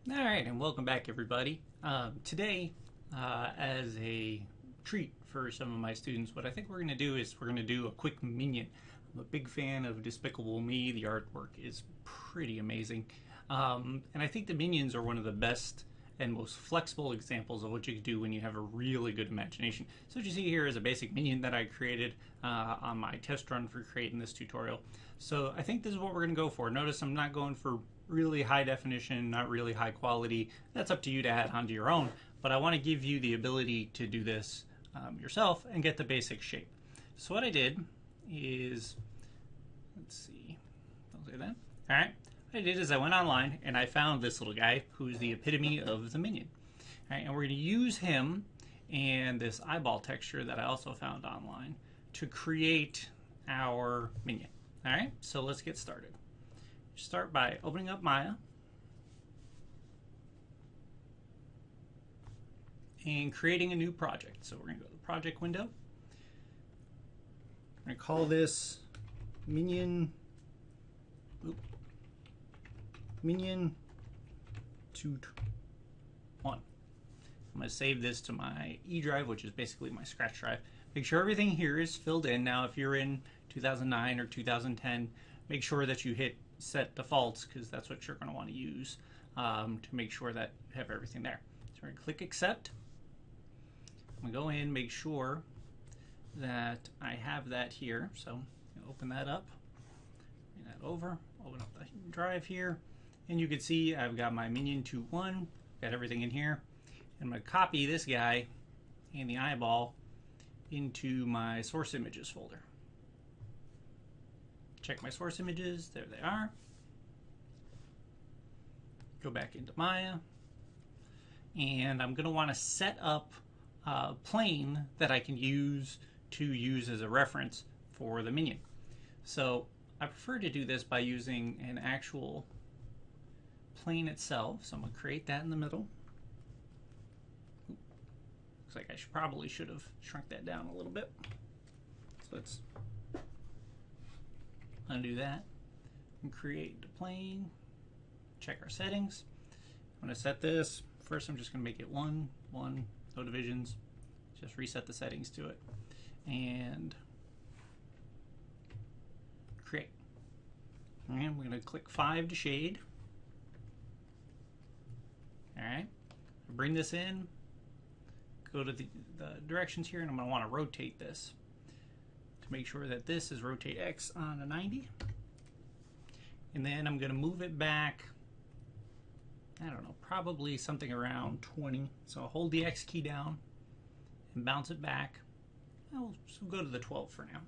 All right, and welcome back, everybody. Today, as a treat for some of my students, what I think we're going to do is we're going to do a quick minion. I'm a big fan of Despicable Me. The artwork is pretty amazing. And I think the minions are one of the best and most flexible examples of what you can do when you have a really good imagination. So what you see here is a basic minion that I created on my test run for creating this tutorial. So I think this is what we're going to go for. Notice I'm not going for really high definition, not really high quality. That's up to you to add onto your own, but I want to give you the ability to do this yourself and get the basic shape. So what I did is, let's see, don't say that. All right, what I did is I went online and I found this little guy who's the epitome of the minion. All right, and we're going to use him and this eyeball texture that I also found online to create our minion. All right, so let's get started. Start by opening up Maya and creating a new project. So we're going to go to the project window. I'm going to call this Minion. Minion Toot 1. I'm going to save this to my E drive, which is basically my scratch drive. Make sure everything here is filled in. Now, if you're in 2009 or 2010, make sure that you hit set defaults because that's what you're going to want to use to make sure that you have everything there. So we're going to click accept. I'm going to go in, make sure that I have that here. So open that up, bring that over, open up the drive here, and you can see I've got my Minion 2.1, got everything in here. And I'm going to copy this guy and the eyeball into my source images folder. Check my source images, there they are. Go back into Maya, and I'm going to want to set up a plane that I can use as a reference for the minion. So I prefer to do this by using an actual plane itself. So I'm going to create that in the middle. Looks like I probably should have shrunk that down a little bit. So let's undo that and create the plane. Check our settings. I'm going to set this. First, I'm just going to make it 1, 1, no divisions. Just reset the settings to it. And create. And we're going to click 5 to shade. Alright. Bring this in. Go to the directions here, and I'm going to want to rotate this to make sure that this is rotate X on a 90. And then I'm going to move it back, I don't know, probably something around 20. So I'll hold the X key down and bounce it back. I'll go to the 12 for now.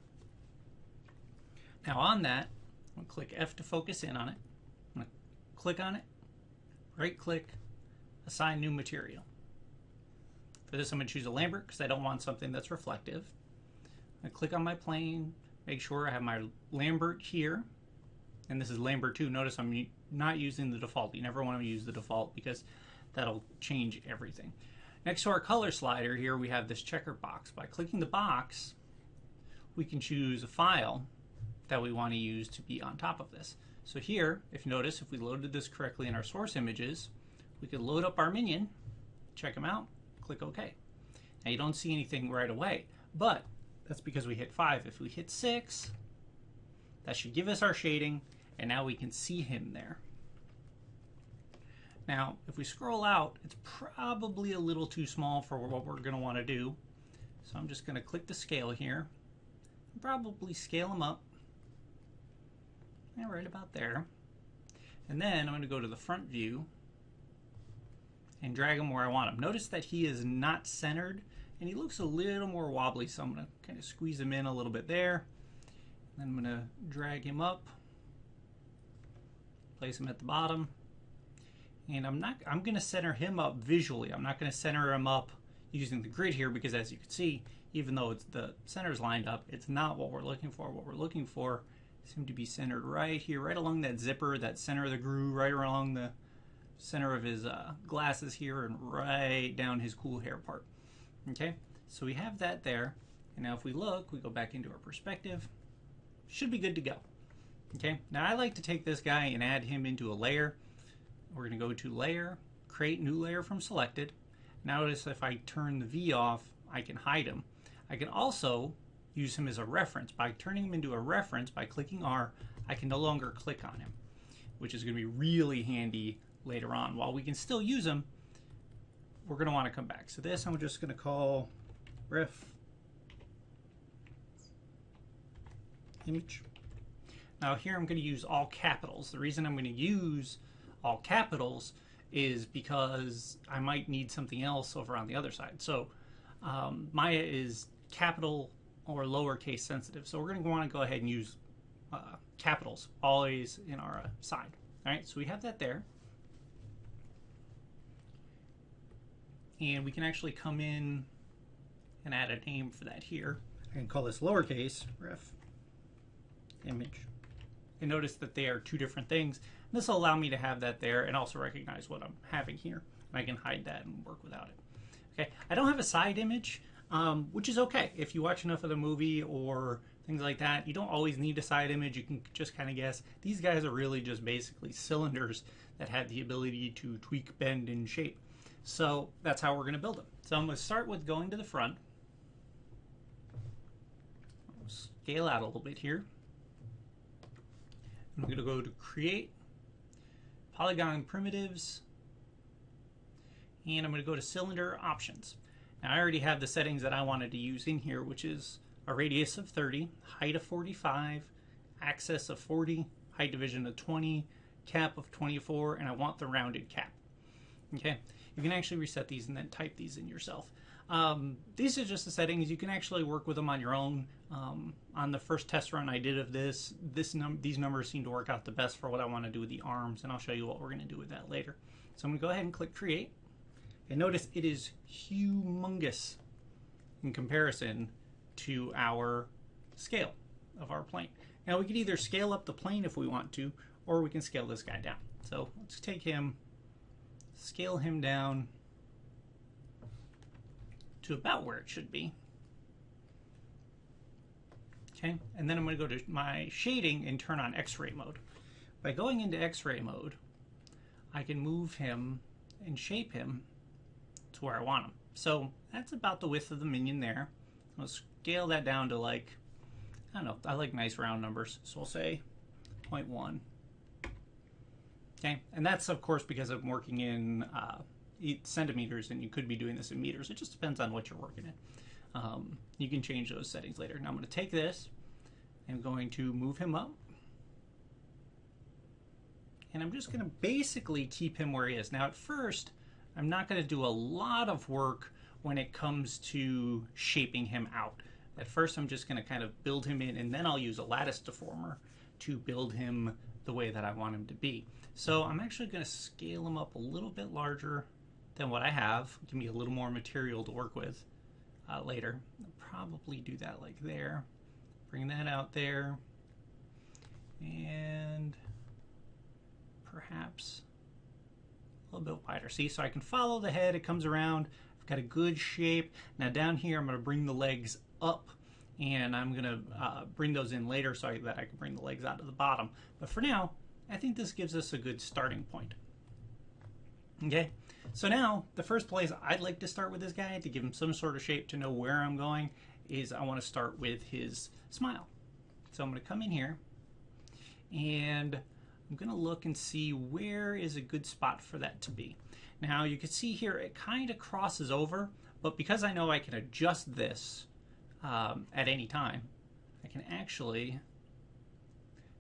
Now on that, I'm going to click F to focus in on it. I'm going to click on it, right click, assign new material. For this I'm going to choose a Lambert because I don't want something that's reflective. I click on my plane, make sure I have my Lambert here. And this is Lambert 2. Notice I'm not using the default. You never want to use the default because that'll change everything. Next to our color slider here, we have this checker box. By clicking the box, we can choose a file that we want to use to be on top of this. So here, if you notice, if we loaded this correctly in our source images, we could load up our minion, check them out, click OK. Now you don't see anything right away, but that's because we hit 5. If we hit 6, that should give us our shading, and now we can see him there. Now, if we scroll out, it's probably a little too small for what we're going to want to do. So I'm just going to click the scale here, and probably scale him up. Yeah, right about there. And then I'm going to go to the front view and drag him where I want him. Notice that he is not centered, and he looks a little more wobbly, so I'm going to kind of squeeze him in a little bit there. Then I'm going to drag him up, place him at the bottom, and I'm going to center him up visually. I'm not going to center him up using the grid here because, as you can see, even though the center's lined up, it's not what we're looking for. What we're looking for is him to be centered right here, right along that zipper, that center of the groove, right along the center of his glasses here, and right down his cool hair part. Okay, so we have that there, and now if we look, we go back into our perspective. Should be good to go. Okay, now I like to take this guy and add him into a layer. We're going to go to Layer, Create New Layer from Selected. Notice if I turn the V off, I can hide him. I can also use him as a reference. By turning him into a reference, by clicking R, I can no longer click on him, which is going to be really handy later on. While we can still use him, we're going to want to come back. So this I'm just going to call ref image. Now here I'm going to use all capitals. The reason I'm going to use all capitals is because I might need something else over on the other side. So Maya is capital or lowercase sensitive. So we're going to want to go ahead and use capitals always in our side. All right, so we have that there. And we can actually come in and add a name for that here. I can call this lowercase ref image. And notice that they are two different things. This will allow me to have that there and also recognize what I'm having here. And I can hide that and work without it. Okay, I don't have a side image, which is okay. If you watch enough of the movie or things like that, you don't always need a side image. You can just kind of guess. These guys are really just basically cylinders that have the ability to tweak, bend, and shape. So that's how we're going to build them. So I'm going to start with going to the front. I'll scale out a little bit here. I'm going to go to Create, Polygon Primitives, and I'm going to go to Cylinder Options. Now I already have the settings that I wanted to use in here, which is a radius of 30, height of 45, axis of 40, height division of 20, cap of 24, and I want the rounded cap. Okay, you can actually reset these and then type these in yourself. These are just the settings. You can actually work with them on your own. On the first test run I did of these numbers seem to work out the best for what I want to do with the arms, and I'll show you what we're going to do with that later. So I'm going to go ahead and click Create, and notice it is humongous in comparison to our scale of our plane. Now we could either scale up the plane if we want to, or we can scale this guy down. So let's take him, scale him down to about where it should be. Okay, and then I'm going to go to my shading and turn on X-ray mode. By going into X-ray mode, I can move him and shape him to where I want him. So that's about the width of the minion there. I'll scale that down to, like, I don't know, I like nice round numbers, so we'll say 0.1. Okay, and that's of course because I'm working in centimeters, and you could be doing this in meters. It just depends on what you're working in. You can change those settings later. Now I'm going to take this and I'm going to move him up, and I'm just going to basically keep him where he is. Now at first I'm not going to do a lot of work when it comes to shaping him out. At first I'm just going to kind of build him in, and then I'll use a lattice deformer to build him the way that I want him to be. So I'm actually going to scale him up a little bit larger than what I have. Give me a little more material to work with later. I'll probably do that like there. Bring that out there. And perhaps a little bit wider. See, so I can follow the head. It comes around. I've got a good shape. Now down here I'm going to bring the legs up, and I'm going to bring those in later so that I can bring the legs out to the bottom. But for now, I think this gives us a good starting point. Okay, so now the first place I'd like to start with this guy to give him some sort of shape to know where I'm going is I want to start with his smile. So I'm going to come in here and I'm going to look and see where is a good spot for that to be. Now you can see here it kind of crosses over, but because I know I can adjust this at any time, I can actually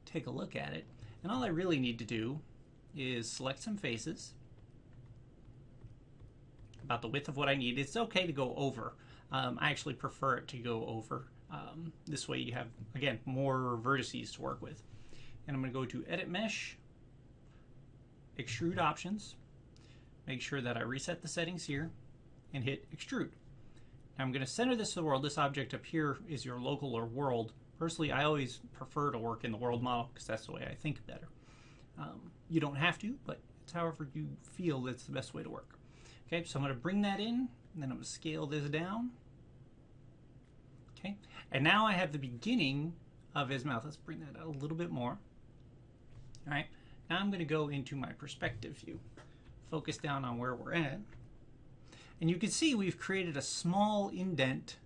take a look at it. And all I really need to do is select some faces about the width of what I need. It's okay to go over. I actually prefer it to go over. This way you have, again, more vertices to work with. And I'm going to go to Edit Mesh, Extrude Options, make sure that I reset the settings here, and hit Extrude. Now I'm going to center this to the world. This object up here is your local or world. Personally, I always prefer to work in the world model because that's the way I think better. You don't have to, but it's however you feel that's the best way to work. Okay, so I'm going to bring that in, and then I'm going to scale this down. Okay, and now I have the beginning of his mouth. Let's bring that out a little bit more. All right, Now I'm going to go into my perspective view. Focus down on where we're at. And you can see we've created a small indent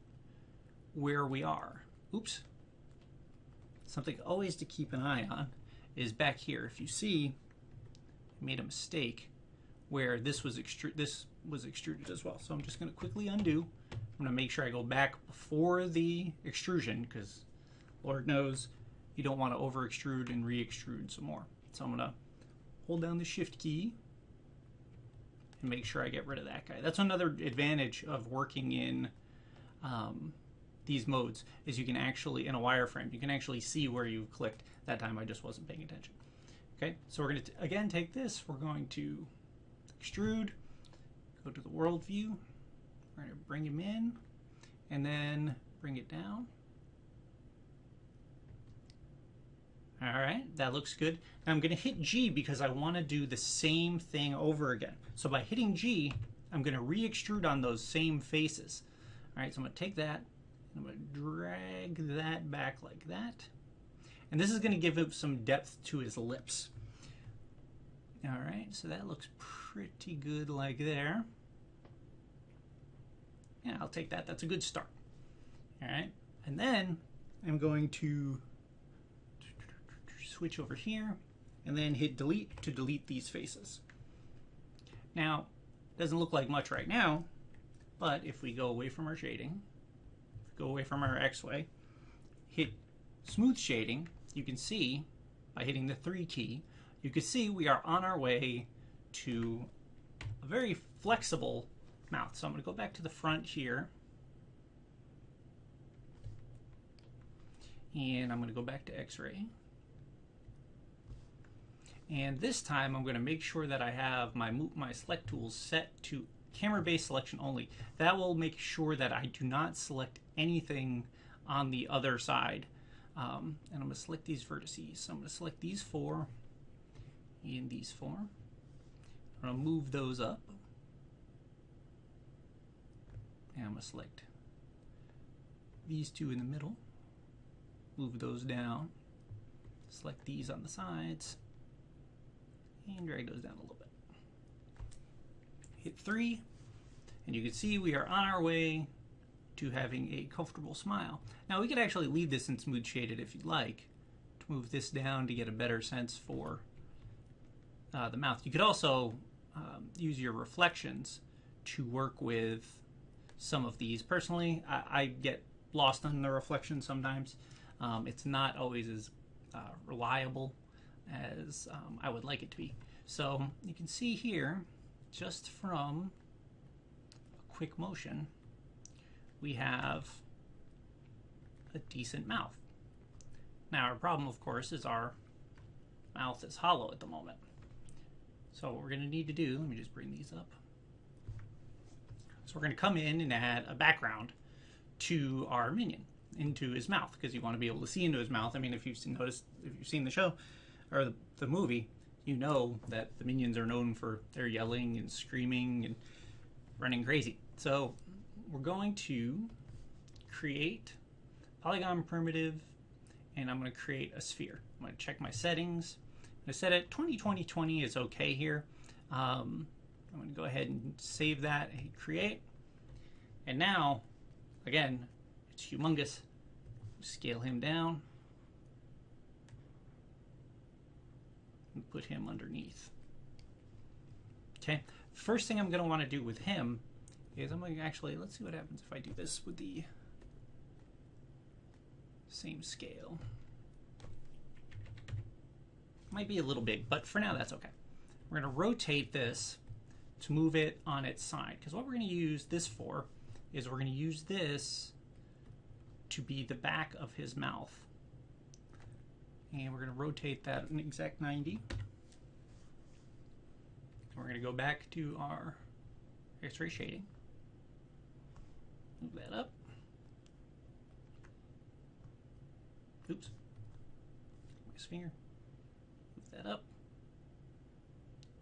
where we are. Oops. Something always to keep an eye on is back here. If you see, I made a mistake where this was extruded as well. So I'm just going to quickly undo. I'm going to make sure I go back before the extrusion, because Lord knows you don't want to over extrude and re-extrude some more. So I'm going to hold down the shift key and make sure I get rid of that guy. That's another advantage of working in these modes, is you can actually, in a wireframe, you can actually see where you've clicked. That time I just wasn't paying attention. Okay, so we're going to, again, take this. We're going to extrude, go to the world view. We're going to bring him in, and then bring it down. All right, that looks good. Now I'm going to hit G because I want to do the same thing over again. So by hitting G, I'm going to re-extrude on those same faces. All right, so I'm going to take that, and I'm going to drag that back like that. And this is going to give him some depth to his lips. All right, so that looks pretty good like there. Yeah, I'll take that. That's a good start. All right, and then I'm going to switch over here and then hit delete to delete these faces. Now, it doesn't look like much right now, but if we go away from our shading, go away from our X-way, hit smooth shading, you can see by hitting the 3 key, you can see we are on our way to a very flexible mouth. So I'm going to go back to the front here, and I'm going to go back to X-ray. And this time I'm going to make sure that I have my select tools set to camera-based selection only. That will make sure that I do not select anything on the other side. And I'm going to select these vertices. So I'm going to select these 4 and these 4. I'm going to move those up. And I'm going to select these 2 in the middle. Move those down. Select these on the sides. And drag those down a little bit. Hit 3, and you can see we are on our way to having a comfortable smile. Now we could actually leave this in smooth shaded if you'd like, to move this down to get a better sense for the mouth. You could also use your reflections to work with some of these. Personally, I get lost on the reflection sometimes. It's not always as reliable as I would like it to be. So you can see here, just from a quick motion, we have a decent mouth. Now our problem, of course, is our mouth is hollow at the moment. So what we're going to need to do, let me just bring these up. So we're going to come in and add a background to our minion, into his mouth, because you want to be able to see into his mouth. I mean, if you've seen the show or the movie, you know that the minions are known for their yelling and screaming and running crazy. So we're going to create polygon primitive, and I'm going to create a sphere. I'm going to check my settings. I set it 20/20/20 is okay here. I'm going to go ahead and save that and hit create. And now, again, it's humongous. Scale him down and put him underneath. Okay, first thing I'm going to want to do with him is I'm going to actually, let's see what happens if I do this with the same scale. Might be a little big, but for now that's okay. We're going to rotate this to move it on its side, because what we're going to use this for is we're going to use this to be the back of his mouth. And we're going to rotate that an exact 90. We're going to go back to our X-ray shading. Move that up. Oops. My finger. Move that up.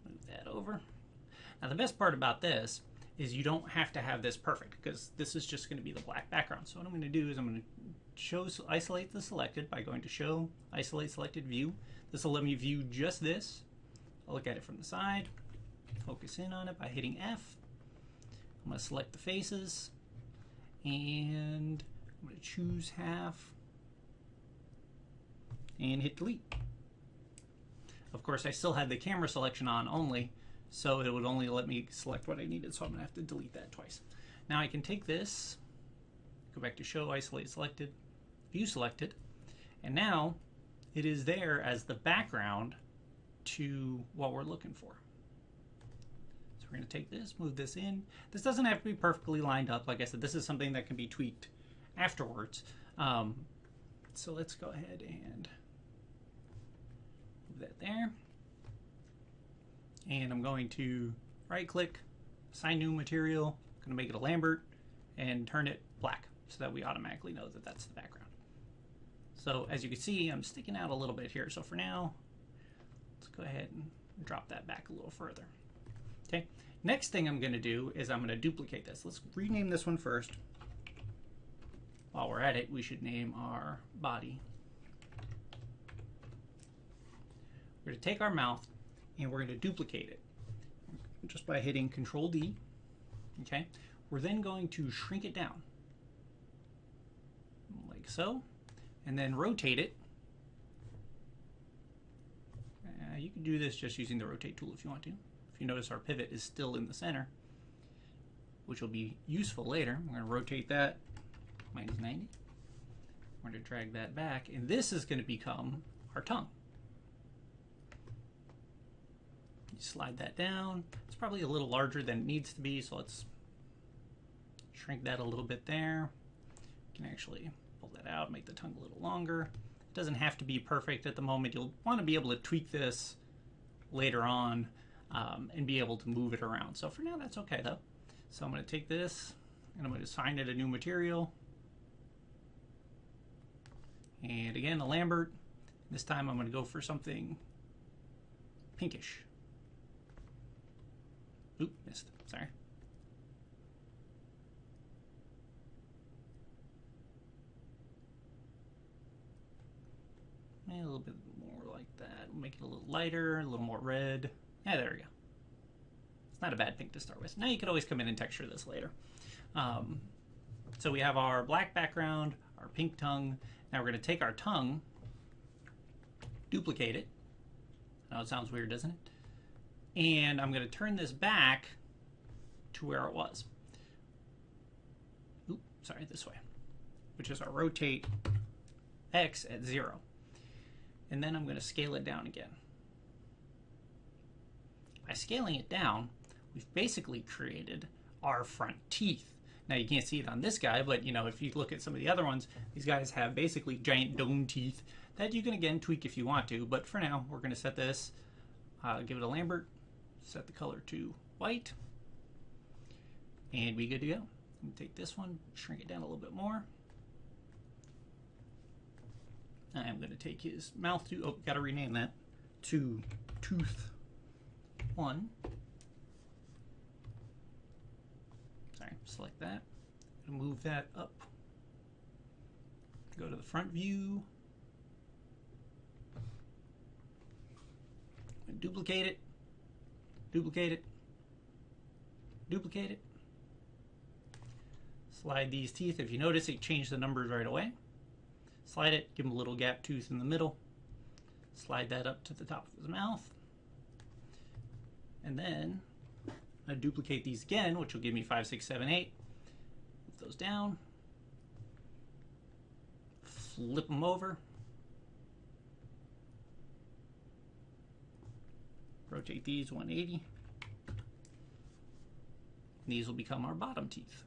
Move that over. Now the best part about this is you don't have to have this perfect, because this is just going to be the black background. So what I'm going to do is I'm going to isolate the selected by going to Show, Isolate Selected View. This will let me view just this. I'll look at it from the side, focus in on it by hitting F. I'm going to select the faces, and I'm going to choose half and hit delete. Of course, I still had the camera selection on only, so it would only let me select what I needed, so I'm going to have to delete that twice. Now I can take this, go back to Show, Isolate Selected, View Selected, and now it is there as the background to what we're looking for. So we're going to take this, move this in. This doesn't have to be perfectly lined up. Like I said, this is something that can be tweaked afterwards. So let's go ahead and move that there. And I'm going to right click, assign new material. I'm going to make it a Lambert and turn it black so that we automatically know that that's the background. So as you can see, I'm sticking out a little bit here. So for now, let's go ahead and drop that back a little further. Okay. Next thing I'm going to do is I'm going to duplicate this. Let's rename this one first. While we're at it, we should name our body. We're going to take our mouth and we're going to duplicate it just by hitting Control D. Okay. We're then going to shrink it down like so, and then rotate it. You can do this just using the rotate tool if you want to. If you notice, our pivot is still in the center, which will be useful later. We're going to rotate that minus 90. We're going to drag that back, and this is going to become our tongue. You slide that down. It's probably a little larger than it needs to be, so let's shrink that a little bit there. You can actually pull that out, make the tongue a little longer. It doesn't have to be perfect at the moment. You'll want to be able to tweak this later on and be able to move it around. So for now, that's okay though. So I'm going to take this and I'm going to assign it a new material. And again, a Lambert. This time I'm going to go for something pinkish. Oop, missed. Sorry. A little bit more like that. We'll make it a little lighter, a little more red. Yeah, there we go. It's not a bad pink to start with. Now you could always come in and texture this later. So we have our black background, our pink tongue. Now we're going to take our tongue, duplicate it. Now it sounds weird, doesn't it? And I'm going to turn this back to where it was. Oop, sorry, this way. Which is our rotate X at 0. And then I'm going to scale it down again. By scaling it down, we've basically created our front teeth. Now you can't see it on this guy, but you know, if you look at some of the other ones, these guys have basically giant dome teeth that you can again tweak if you want to. But for now, we're going to set this, give it a Lambert, set the color to white, and we good to go. I'm going to take this one, shrink it down a little bit more. I'm going to take his mouth to, got to rename that, to tooth 1. Sorry, select that. Move that up. Go to the front view. Duplicate it. Duplicate it. Duplicate it. Slide these teeth. If you notice, it changed the numbers right away. Slide it, give him a little gap tooth in the middle. Slide that up to the top of his mouth. And then I duplicate these again, which will give me 5, 6, 7, 8. Move those down. Flip them over. Rotate these 180. These will become our bottom teeth.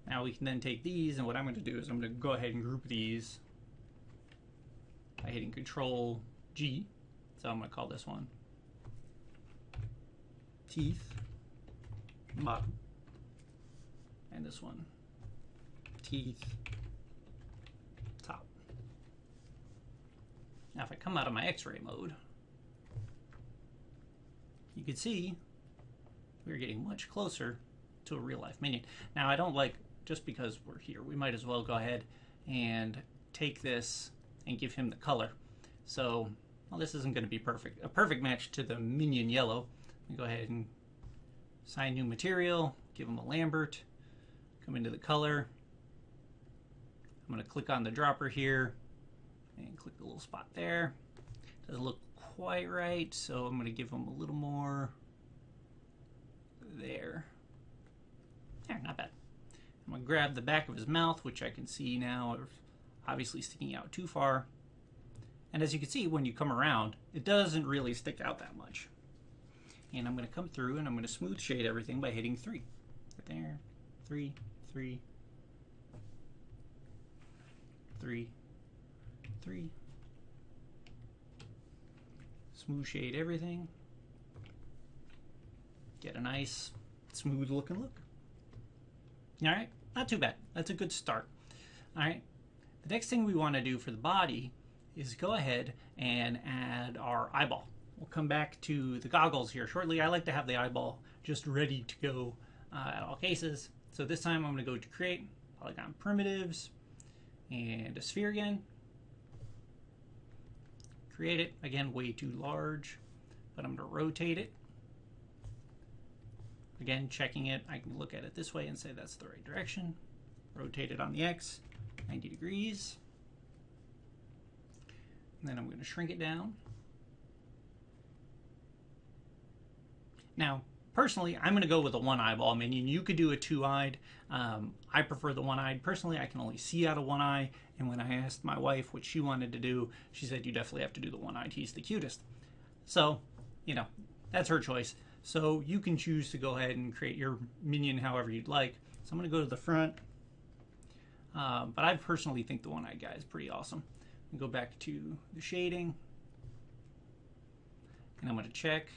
Now we can then take these, and what I'm going to do is I'm going to go ahead and group these by hitting Control G. So I'm going to call this one teeth bottom, and this one teeth top. Now if I come out of my X-ray mode, you can see we're getting much closer to a real-life Minion. Now I don't like, just because we're here, we might as well go ahead and take this and give him the color. So well, this isn't going to be perfect. A perfect match to the Minion yellow. Go ahead and assign new material, give them a Lambert, come into the color. I'm going to click on the dropper here and click the little spot there. Doesn't look quite right, so I'm going to give them a little more there. Yeah, not bad. I'm going to grab the back of his mouth, which I can see now obviously sticking out too far. And as you can see, when you come around, it doesn't really stick out that much. And I'm going to come through and I'm going to smooth shade everything by hitting 3. Right there. 3, 3, 3, 3. Smooth shade everything. Get a nice, smooth looking look. Alright, not too bad. That's a good start. Alright, the next thing we want to do for the body is go ahead and add our eyeball. We'll come back to the goggles here shortly. I like to have the eyeball just ready to go at all cases. So this time I'm going to go to Create, Polygon Primitives, and a sphere again. Create it. Again, way too large, but I'm going to rotate it. Again, checking it, I can look at it this way and say that's the right direction. Rotate it on the X, 90 degrees. And then I'm going to shrink it down. Now, personally, I'm going to go with a one eyeball minion. You could do a two-eyed. I prefer the one-eyed. Personally, I can only see out of one eye. And when I asked my wife what she wanted to do, she said, you definitely have to do the one-eyed. He's the cutest. So, you know, that's her choice. So you can choose to go ahead and create your minion however you'd like. So I'm going to go to the front. But I personally think the one-eyed guy is pretty awesome. Go back to the shading. And I'm going to check.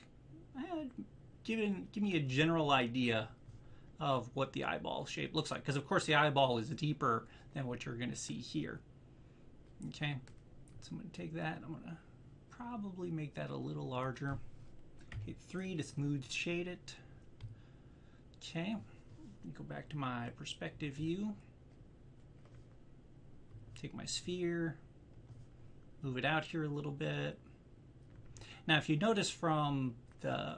Give me a general idea of what the eyeball shape looks like. Because, of course, the eyeball is deeper than what you're going to see here. Okay. So I'm going to take that. I'm going to probably make that a little larger. Hit 3 to smooth shade it. Okay. Go back to my perspective view. Take my sphere. Move it out here a little bit. Now, if you notice from the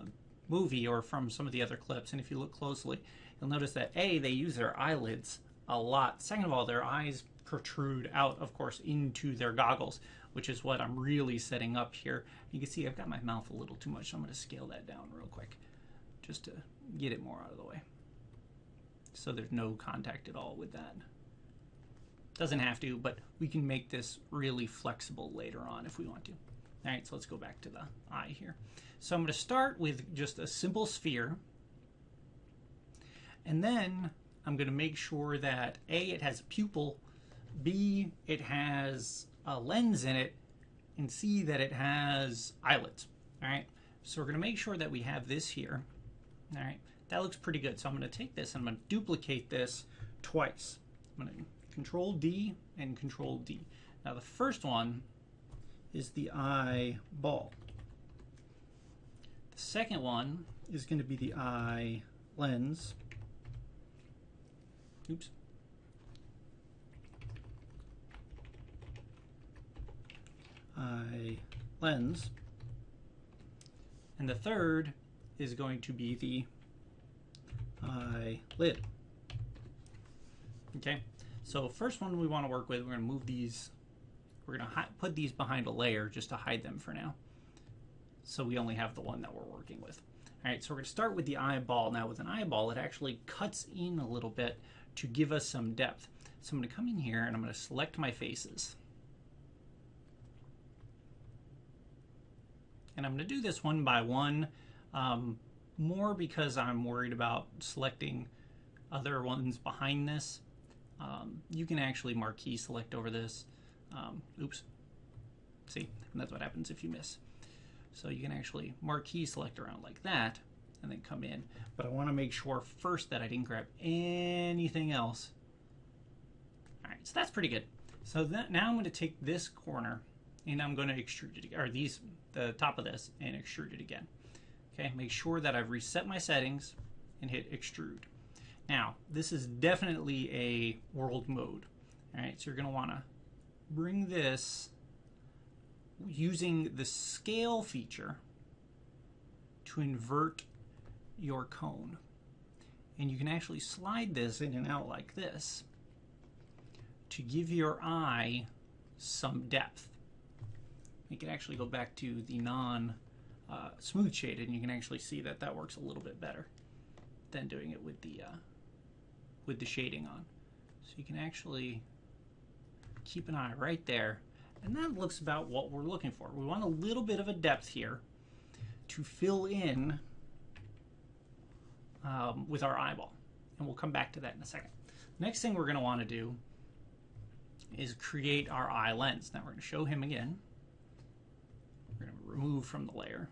movie or from some of the other clips, and if you look closely, you'll notice that A, they use their eyelids a lot. Second of all, their eyes protrude out, of course, into their goggles, which is what I'm really setting up here. You can see I've got my mouth a little too much, so I'm going to scale that down real quick just to get it more out of the way. So there's no contact at all with that. Doesn't have to, but we can make this really flexible later on if we want to. All right, so let's go back to the eye here. So I'm going to start with just a simple sphere. And then I'm going to make sure that A, it has a pupil, B, it has a lens in it, and C, that it has eyelids. All right, so we're going to make sure that we have this here. All right, that looks pretty good. So I'm going to take this and I'm going to duplicate this twice. I'm going to Control D and Control D. Now the first one is the eyeball. The second one is going to be the eye lens. Oops. Eye lens. And the third is going to be the eyelid. Okay, so first one we want to work with, we're going to move these, we're going to put these behind a layer just to hide them for now. So we only have the one that we're working with. All right, so we're going to start with the eyeball. Now with an eyeball, it actually cuts in a little bit to give us some depth. So I'm going to come in here and I'm going to select my faces. And I'm going to do this one by one, more because I'm worried about selecting other ones behind this. You can actually marquee select over this. Oops. See, and that's what happens if you miss. So you can actually marquee select around like that and then come in. But I want to make sure first that I didn't grab anything else. All right, so that's pretty good. So now I'm going to take this corner and I'm going to extrude it, or the top of this, and extrude it again. Okay, make sure that I've reset my settings and hit extrude. Now, this is definitely a world mode. All right, so you're going to want to bring this using the scale feature to invert your cone. And you can actually slide this in and out like this to give your eye some depth. You can actually go back to the non-smooth shaded, and you can actually see that that works a little bit better than doing it with the shading on. So you can actually keep an eye right there, and that looks about what we're looking for. We want a little bit of a depth here to fill in with our eyeball, and we'll come back to that in a second. Next thing we're going to want to do is create our eye lens. Now we're going to show him again. We're going to remove from the layer.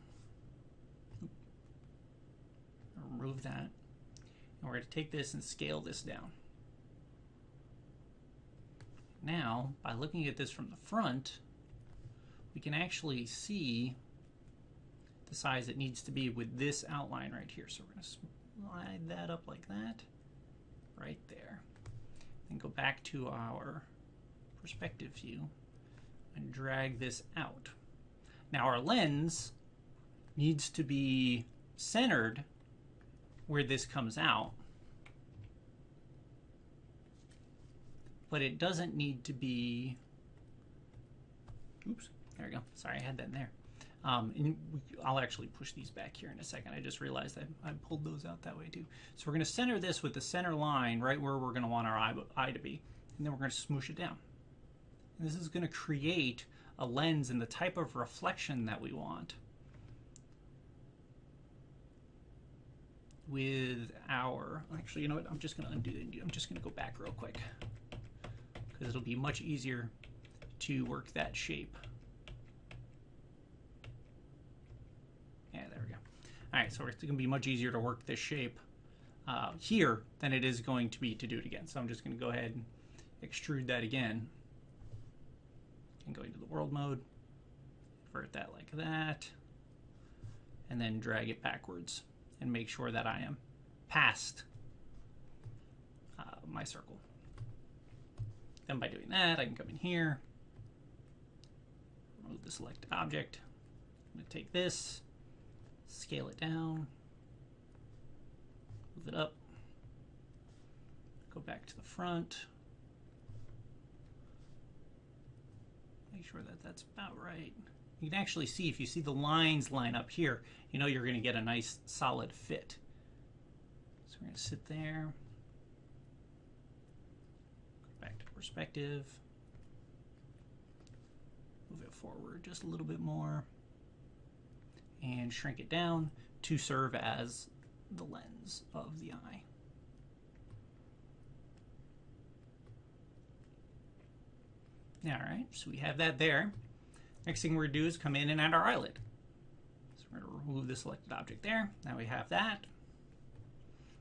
Remove that. And we're going to take this and scale this down. Now, by looking at this from the front, we can actually see the size it needs to be with this outline right here. So we're going to slide that up like that, right there. Then go back to our perspective view and drag this out. Now our lens needs to be centered where this comes out, but it doesn't need to be, oops, there we go. Sorry, I had that in there. I'll actually push these back here in a second. I just realized I pulled those out that way too. So we're going to center this with the center line right where we're going to want our eye to be. And then we're going to smoosh it down. And this is going to create a lens in the type of reflection that we want with our, actually, you know what? I'm just going to undo it. I'm just going to go back real quick because it'll be much easier to work that shape. Yeah, there we go. All right, so it's going to be much easier to work this shape here than it is going to be to do it again. So I'm just going to go ahead and extrude that again and go into the world mode, invert that like that, and then drag it backwards and make sure that I am past my circle. Then by doing that, I can come in here, remove the selected object. I'm going to take this, scale it down, move it up, go back to the front, make sure that that's about right. You can actually see, if you see the lines line up here, you know you're going to get a nice solid fit. So we're going to sit there, go back to perspective, move it forward just a little bit more, and shrink it down to serve as the lens of the eye. All right, so we have that there. Next thing we're going to do is come in and add our eyelid. So we're going to remove the selected object there. Now we have that.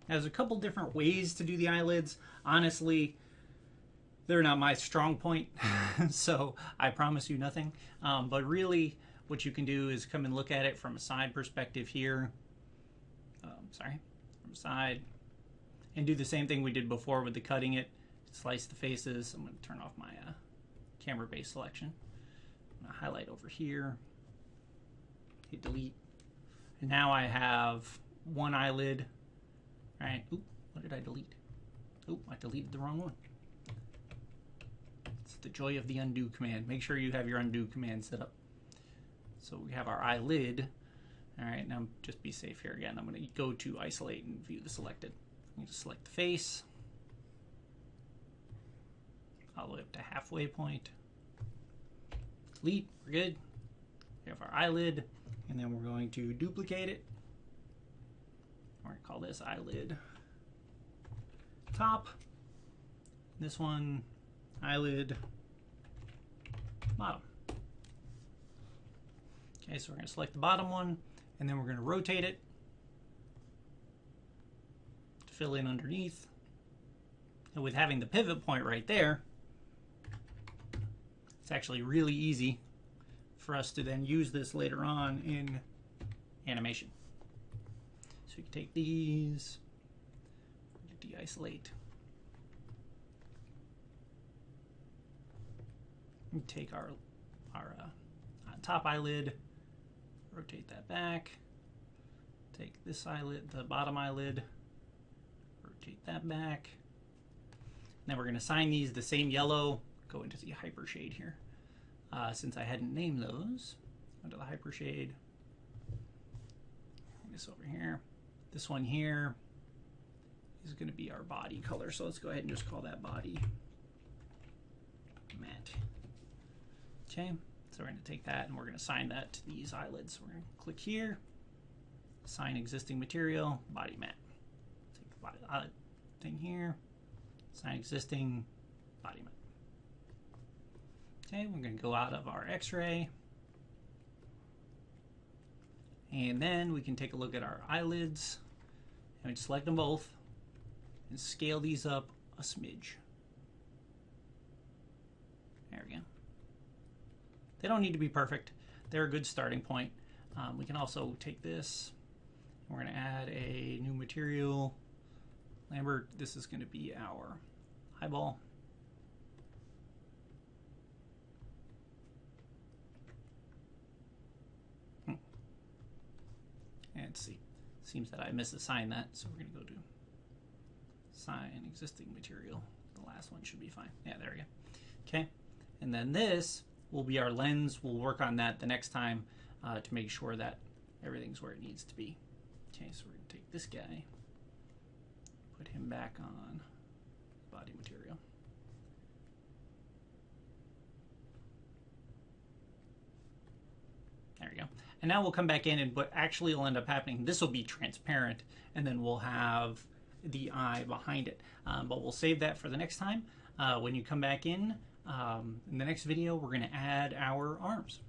Now, there's a couple different ways to do the eyelids. Honestly, they're not my strong point, so I promise you nothing. But really, what you can do is come and look at it from a side perspective here. From a side. And do the same thing we did before with the cutting it. Slice the faces. I'm going to turn off my camera-based selection. I'm going to highlight over here. Hit delete. And now I have one eyelid. Right. Oop, what did I delete? Oop, I deleted the wrong one. It's the joy of the undo command. Make sure you have your undo command set up. So we have our eyelid. All right, now just be safe here again. I'm going to go to isolate and view the selected. I'm going to select the face all the way up to halfway point. Delete, we're good. We have our eyelid, and then we're going to duplicate it. We're going to call this eyelid top. This one, eyelid bottom. Okay, so we're going to select the bottom one, and then we're going to rotate it to fill in underneath. And with having the pivot point right there, it's actually really easy for us to then use this later on in animation. So you can take these, de-isolate, and take our top eyelid, rotate that back, take this eyelid, the bottom eyelid, rotate that back. Now we're going to assign these the same yellow, go into the hyper shade here. Since I hadn't named those, go to the hyper shade. This over here. This one here is going to be our body color. So let's go ahead and just call that body matte. Okay, so we're going to take that and we're going to assign that to these eyelids. So we're going to click here, assign existing material, body matte. Take the body eyelid thing here. Assign existing body matte. Okay, we're going to go out of our X-ray. And then we can take a look at our eyelids. And select them both. And scale these up a smidge. There we go. They don't need to be perfect. They're a good starting point. We can also take this. We're going to add a new material. Lambert, this is going to be our eyeball. And let's see. Seems that I misassigned that, so we're going to go to assign existing material. The last one should be fine. Yeah, there we go. Okay. And then this will be our lens. We'll work on that the next time to make sure that everything's where it needs to be. Okay, so we're going to take this guy, put him back on body material. There we go. And now we'll come back in and what actually will end up happening, this will be transparent and then we'll have the eye behind it. But we'll save that for the next time. When you come back in the next video, we're going to add our arms.